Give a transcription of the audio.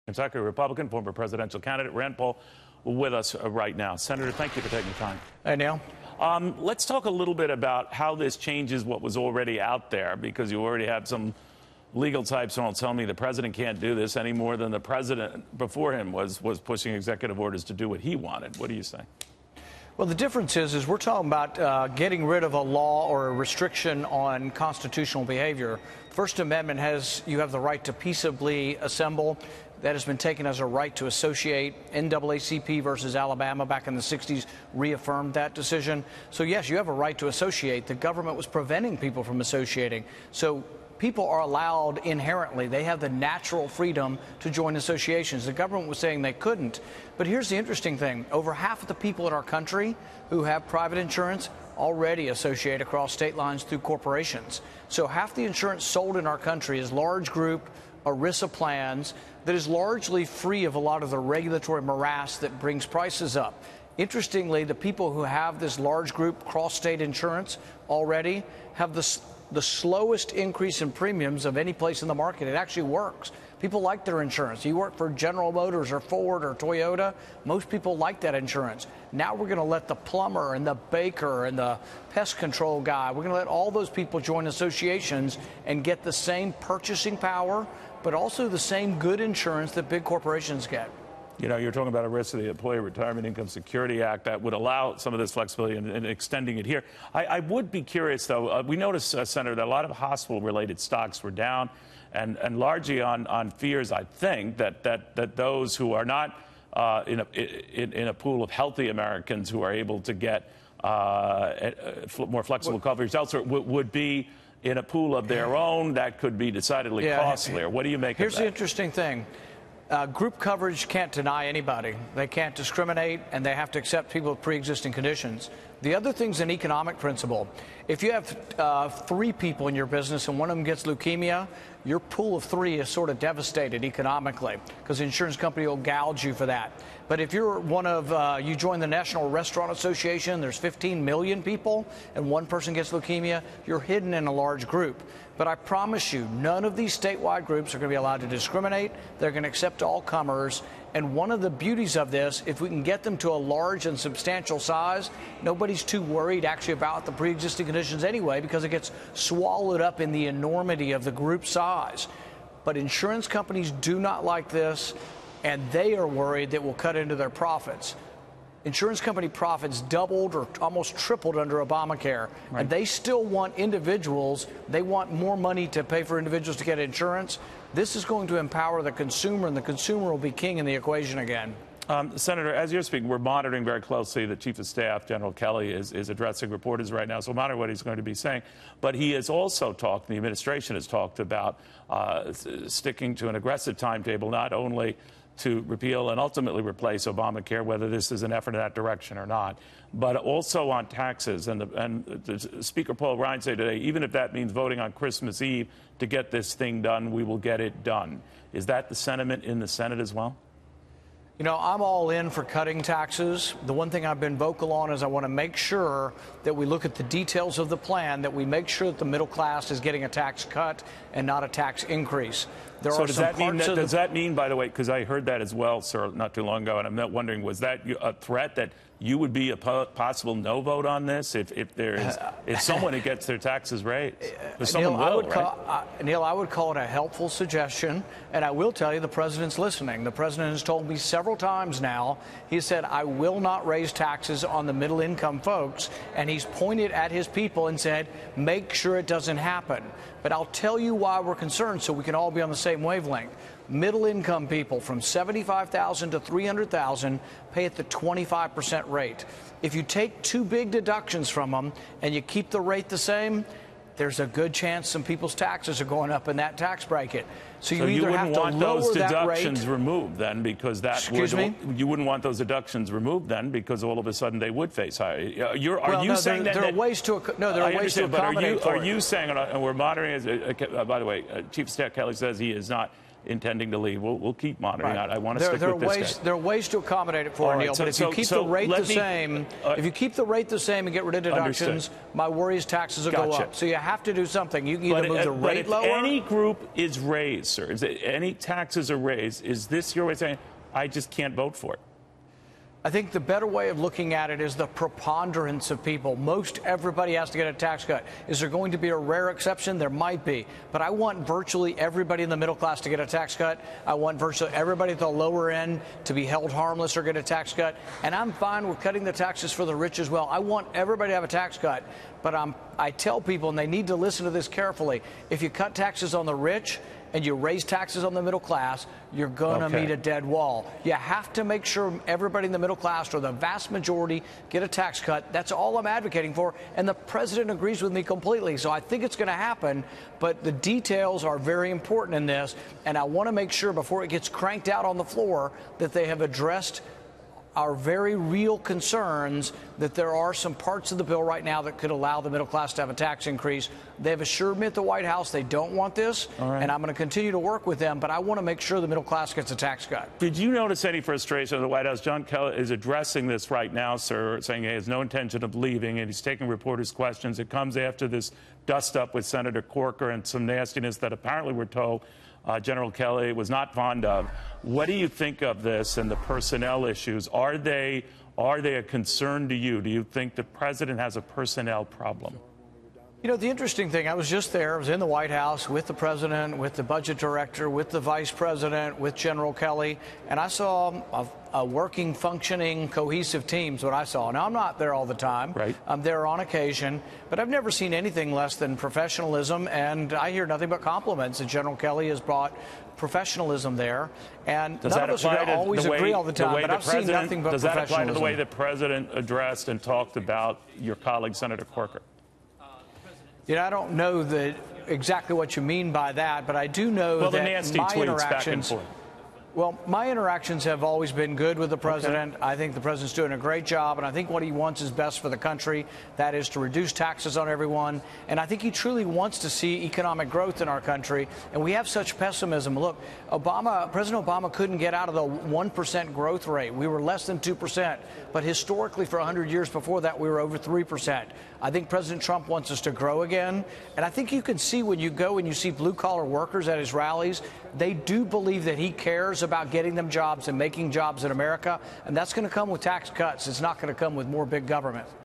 Kentucky Republican, former presidential candidate Rand Paul, with us right now. Senator, thank you for taking the time. Hey, Neil. Let's talk a little bit about how this changes what was already out there, because you already have some legal types who will tell me the president can't do this any more than the president before him was pushing executive orders to do what he wanted. What do you say? Well, the difference is we're talking about getting rid of a law or a restriction on constitutional behavior. First Amendment you have the right to peaceably assemble. That has been taken as a right to associate. NAACP versus Alabama back in the 60s reaffirmed that decision. So, yes, you have a right to associate. The government was preventing people from associating. So people are allowed inherently. They have the natural freedom to join associations. The government was saying they couldn't. But here's the interesting thing. Over half of the people in our country who have private insurance already associate across state lines through corporations. So half the insurance sold in our country is large group ERISA plans that is largely free of a lot of the regulatory morass that brings prices up. Interestingly, the people who have this large group cross-state insurance already have the slowest increase in premiums of any place in the market. It actually works. People like their insurance. You work for General Motors or Ford or Toyota, most people like that insurance. Now we're going to let the plumber and the baker and the pest control guy, we're going to let all those people join associations and get the same purchasing power, but also the same good insurance that big corporations get. You know, you're talking about ERISA, the Employee Retirement Income Security Act, that would allow some of this flexibility and extending it here. I would be curious, though. We noticed, Senator, that a lot of hospital-related stocks were down, and largely on fears, I think, that those who are not in a pool of healthy Americans who are able to get more flexible coverage elsewhere would be in a pool of their own that could be decidedly costlier. What do you make of that? Here's the interesting thing. Group coverage can't deny anybody. They can't discriminate, and they have to accept people with pre-existing conditions. The other thing's an economic principle. If you have 3 people in your business and one of them gets leukemia, your pool of 3 is sort of devastated economically because the insurance company will gouge you for that. But if you're you join the National Restaurant Association, there's 15 million people, and one person gets leukemia, you're hidden in a large group. But I promise you, none of these statewide groups are going to be allowed to discriminate. They're going to accept all comers. And one of the beauties of this, if we can get them to a large and substantial size, nobody's too worried actually about the pre-existing conditions anyway, because it gets swallowed up in the enormity of the group size. But insurance companies do not like this, and they are worried that we'll cut into their profits. Insurance company profits doubled or almost tripled under Obamacare, right. And they still want individuals. They want more money to pay for individuals to get insurance. This is going to empower the consumer, and the consumer will be king in the equation again. Senator, as you're speaking, we're monitoring very closely. The Chief of Staff, General Kelly, is addressing reporters right now, so we'll monitor what he's going to be saying. But he has also talked, the administration has talked about sticking to an aggressive timetable, not only to repeal and ultimately replace Obamacare, whether this is an effort in that direction or not, but also on taxes. And Speaker Paul Ryan said today, even if that means voting on Christmas Eve to get this thing done, we will get it done. Is that the sentiment in the Senate as well? You know, I'm all in for cutting taxes. The one thing I've been vocal on is I want to make sure that we look at the details of the plan, that we make sure that the middle class is getting a tax cut and not a tax increase. Does that mean, by the way, because I heard that as well, sir, not too long ago, and I'm not wondering, was that a threat that you would be a possible no vote on this if someone who gets their taxes raised? Neil, I would call it a helpful suggestion, and I will tell you the president's listening. The president has told me several times now, he said, I will not raise taxes on the middle income folks, and he's pointed at his people and said, make sure it doesn't happen. But I'll tell you why we're concerned, so we can all be on the same wavelength. Middle income people from $75,000 to $300,000 pay at the 25% rate. If you take 2 big deductions from them and you keep the rate the same, there's a good chance some people's taxes are going up in that tax bracket. So you either have to lower that rate. You wouldn't want those deductions removed then, because that you wouldn't want those deductions removed then, because all of a sudden they would face higher. Are you saying that there are ways to accommodate for it. Are you saying, and we're monitoring, by the way, Chief of Staff Kelly says he is not intending to leave. We'll keep monitoring that. I want to stick there with this guy. There are ways to accommodate it for Neil, but if you keep the rate the same, if you keep the rate the same and get rid of deductions, my worry is taxes will go up. So you have to do something. You can either move the rate lower. If any group is raised, sir, if any taxes are raised, is this your way of saying, I just can't vote for it? I think the better way of looking at it is the preponderance of people. Most everybody has to get a tax cut. Is there going to be a rare exception? There might be. But I want virtually everybody in the middle class to get a tax cut. I want virtually everybody at the lower end to be held harmless or get a tax cut. And I'm fine with cutting the taxes for the rich as well. I want everybody to have a tax cut. But I tell people, and they need to listen to this carefully, if you cut taxes on the rich and you raise taxes on the middle class, you're going to meet a dead wall. You have to make sure everybody in the middle class, or the vast majority, get a tax cut. That's all I'm advocating for, and the president agrees with me completely. So I think it's going to happen, but the details are very important in this, and I want to make sure before it gets cranked out on the floor that they have addressed our very real concerns that there are some parts of the bill right now that could allow the middle class to have a tax increase. They've assured me at the White House they don't want this, and I'm going to continue to work with them, but I want to make sure the middle class gets a tax cut. Did you notice any frustration in the White House? John Kelly is addressing this right now, sir, saying he has no intention of leaving, and he's taking reporters' questions. It comes after this dust-up with Senator Corker and some nastiness that apparently we're told General Kelly was not fond of. What do you think of this and the personnel issues? Are they a concern to you? Do you think the president has a personnel problem? You know, the interesting thing, I was just there. I was in the White House with the president, with the budget director, with the vice president, with General Kelly, and I saw a working, functioning, cohesive team is what I saw. Now, I'm not there all the time. Right. I'm there on occasion, but I've never seen anything less than professionalism, and I hear nothing but compliments that General Kelly has brought professionalism there. And none of us are going to always agree all the time, but I've seen nothing but professionalism. Does that apply to the way the president addressed and talked about your colleague, Senator Corker? You know, I don't know exactly what you mean by that, but I do know the that nasty my tweets interactions. back and forth. Well, my interactions have always been good with the president. I think the president's doing a great job, and I think what he wants is best for the country. That is to reduce taxes on everyone. And I think he truly wants to see economic growth in our country. And we have such pessimism. Look, President Obama couldn't get out of the 1% growth rate. We were less than 2%. But historically, for 100 years before that, we were over 3%. I think President Trump wants us to grow again. And I think you can see when you go and you see blue-collar workers at his rallies, they do believe that he cares about getting them jobs and making jobs in America. And that's going to come with tax cuts. It's not going to come with more big government.